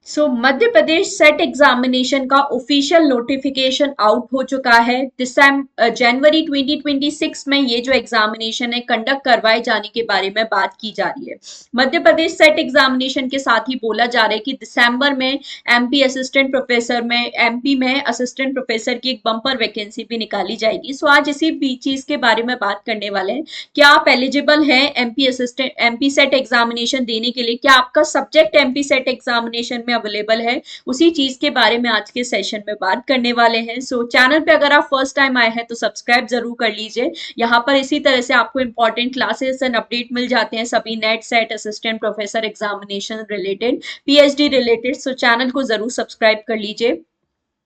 Madhya Pradesh set examination का official notification out हो चुका है। जनवरी 2026 में ये जो एग्जामिनेशन है कंडक्ट करवाए जाने के बारे में बात की जा रही है। मध्य प्रदेश सेट एग्जामिनेशन के साथ ही बोला जा रहा है कि दिसंबर में एमपी असिस्टेंट प्रोफेसर में एमपी में असिस्टेंट प्रोफेसर की एक बम्पर वैकेंसी भी निकाली जाएगी। सो आज इसी चीज के बारे में बात करने वाले हैं। क्या आप एलिजिबल हैं एमपी सेट एग्जामिनेशन देने के लिए? क्या आपका सब्जेक्ट एमपी सेट एग्जामिनेशन में अवेलेबल है? उसी चीज के बारे में आज के सेशन में बात करने वाले हैं। चैनल पे अगर आप फर्स्ट टाइम आए हैं तो सब्सक्राइब जरूर कर लीजिए। यहाँ पर इसी तरह से आपको इंपॉर्टेंट क्लासेस एंड अपडेट मिल जाते हैं सभी net set assistant professor examination related, PhD related. Channel को जरूर सब्सक्राइब कर लीजिए।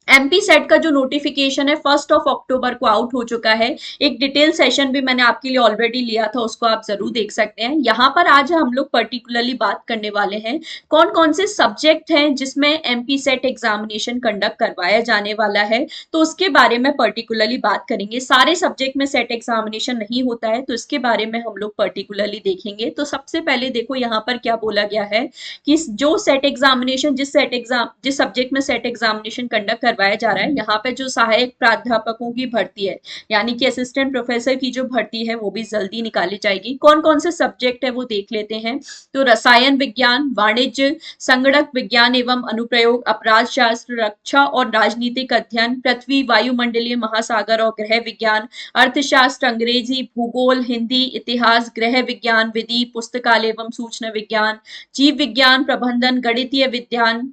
एमपी सेट का जो नोटिफिकेशन है 1 अक्टूबर को आउट हो चुका है। एक डिटेल सेशन भी मैंने आपके लिए ऑलरेडी लिया था, उसको आप जरूर देख सकते हैं। यहाँ पर आज हम लोग पर्टिकुलरली बात करने वाले हैं कौन कौन से सब्जेक्ट हैं जिसमें एमपी सेट एग्जामिनेशन कंडक्ट करवाया जाने वाला है, तो उसके बारे में पर्टिकुलरली बात करेंगे। सारे सब्जेक्ट में सेट एग्जामिनेशन नहीं होता है तो इसके बारे में हम लोग पर्टिकुलरली देखेंगे। तो सबसे पहले देखो यहाँ पर क्या बोला गया है कि जो सेट एग्जामिनेशन जिस सब्जेक्ट में सेट एग्जामिनेशन कंडक्ट करवाया जा रहा है, यहाँ पे जो सहायक प्राध्यापकों की भर्ती है यानी कि असिस्टेंट प्रोफेसर की जो भर्ती है वो भी जल्दी निकाली जाएगी। कौन कौन से सब्जेक्ट है वो देख लेते हैं। तो रसायन विज्ञान, वाणिज्य, संगणक विज्ञान एवं अनुप्रयोग, अपराध शास्त्र, रक्षा और राजनीतिक अध्ययन, पृथ्वी वायुमंडलीय महासागर और ग्रह विज्ञान, अर्थशास्त्र, अंग्रेजी, भूगोल, हिंदी, इतिहास, गृह विज्ञान, विधि, पुस्तकालय एवं सूचना विज्ञान, जीव विज्ञान, प्रबंधन, गणितीय विज्ञान,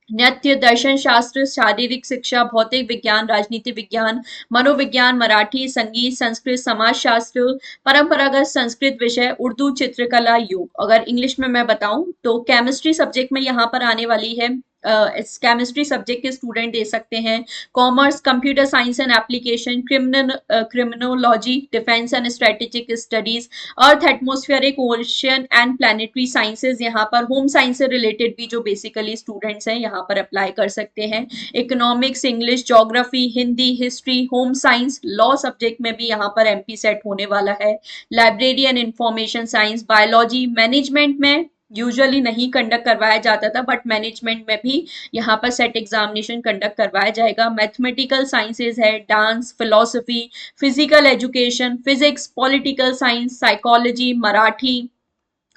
नृत्य, दर्शन शास्त्र, शारीरिक शिक्षा, भौतिक विज्ञान, राजनीति विज्ञान, मनोविज्ञान, मराठी, संगीत, संस्कृत, समाजशास्त्र, परंपरागत संस्कृत विषय, उर्दू, चित्रकला, योग। अगर इंग्लिश में मैं बताऊं तो केमिस्ट्री सब्जेक्ट में यहाँ पर आने वाली है। केमिस्ट्री सब्जेक्ट के स्टूडेंट दे सकते हैं। Commerce, computer science and application, criminology, defence and strategic studies, earth atmospheric, ocean and planetary sciences. यहाँ पर होम साइंस से रिलेटेड भी जो बेसिकली स्टूडेंट्स हैं यहाँ पर अप्लाई कर सकते हैं। Economics, English, geography, Hindi, history, home science, law subject में भी यहाँ पर एमपी सेट होने वाला है। Library and information science, biology, management में यूजुअली नहीं कंडक्ट करवाया जाता था बट मैनेजमेंट में भी यहाँ पर सेट एग्जामिनेशन कंडक्ट करवाया जाएगा। मैथमेटिकल साइंसेज है, dance, philosophy, physical education, physics, political science, psychology, Marathi,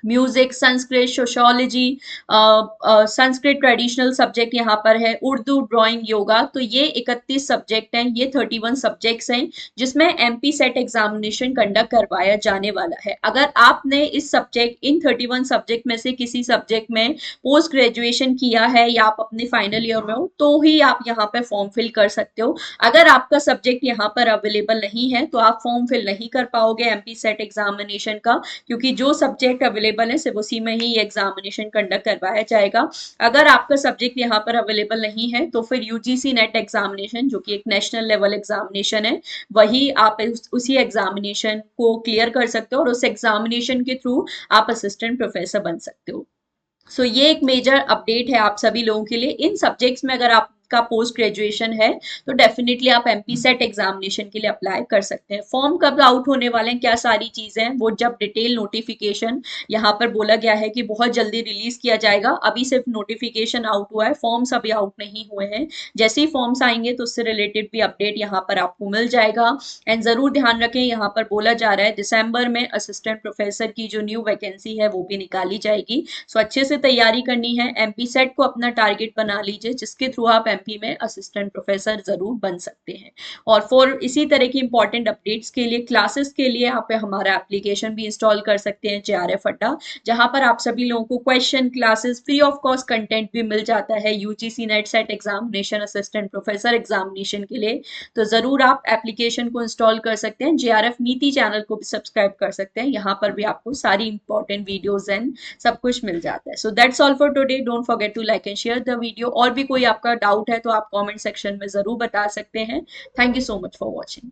music, Sanskrit, sociology, Sanskrit traditional subject यहाँ पर है, उर्दू, ड्राइंग, योगा। तो ये 31 सब्जेक्ट हैं, ये 31 सब्जेक्ट्स हैं जिसमें एमपी सेट एग्जामिनेशन कंडक्ट करवाया जाने वाला है। अगर आपने इन 31 सब्जेक्ट में से किसी सब्जेक्ट में पोस्ट ग्रेजुएशन किया है या आप अपने फाइनल ईयर में हो तो ही आप यहाँ पे फॉर्म फिल कर सकते हो। अगर आपका सब्जेक्ट यहाँ पर अवेलेबल नहीं है तो आप फॉर्म फिल नहीं कर पाओगे एमपी सेट एग्जामिनेशन का, क्योंकि जो सब्जेक्ट अवेलेबल है सिर्फ उसी में ही एग्जामिनेशन कंडक्ट करवाया जाएगा। अगर आपका सब्जेक्ट यहाँ पर अवेलेबल नहीं है तो फिर यूजीसी नेट एग्जामिनेशन जो कि एक नेशनल लेवल एग्जामिनेशन है, वही आप उसी एग्जामिनेशन को क्लियर कर सकते हो और उस एग्जामिनेशन के थ्रू आप असिस्टेंट प्रोफेसर बन सकते हो। ये एक मेजर अपडेट है आप सभी लोगों के लिए। इन सब्जेक्ट्स में अगर आपका पोस्ट ग्रेजुएशन है तो डेफिनेटली आप एमपी सेट एग्जामिनेशन के लिए अप्लाई कर सकते हैं। फॉर्म कब आउट होने वाले हैं, क्या सारी चीजें हैं, वो जब डिटेल नोटिफिकेशन यहाँ पर बोला गया है कि बहुत जल्दी रिलीज किया जाएगा। अभी सिर्फ नोटिफिकेशन आउट हुआ है, फॉर्म्स अभी आउट नहीं हुए हैं। जैसे ही फॉर्म्स आएंगे तो उससे रिलेटेड भी अपडेट यहाँ पर आपको मिल जाएगा। एंड जरूर ध्यान रखें, यहाँ पर बोला जा रहा है दिसंबर में असिस्टेंट प्रोफेसर की जो न्यू वैकेंसी है वो भी निकाली जाएगी। अच्छे से तैयारी करनी है, एमपी सेट को अपना टारगेट बना लीजिए जिसके थ्रू आप एमपी में असिस्टेंट प्रोफेसर जरूर बन सकते हैं। और फॉर इसी तरह की इंपॉर्टेंट अपडेट्स के लिए, क्लासेस के लिए आप हमारा एप्लीकेशन भी इंस्टॉल कर सकते हैं JRF अड्डा, जहां पर आप सभी लोगों को question, classes, free of cost content भी मिल जाता है UGC net set examination, assistant professor examination के लिए। तो जरूर आप एप्लीकेशन को इंस्टॉल कर सकते हैं। JRF नीति चैनल को भी सब्सक्राइब कर सकते हैं, यहाँ पर भी आपको सारी इंपॉर्टेंट वीडियोज एंड सब कुछ मिल जाता है। So that's all for today. Don't forget to like and share the video. और भी कोई आपका डाउट है तो आप कमेंट सेक्शन में जरूर बता सकते हैं। Thank you so much for watching.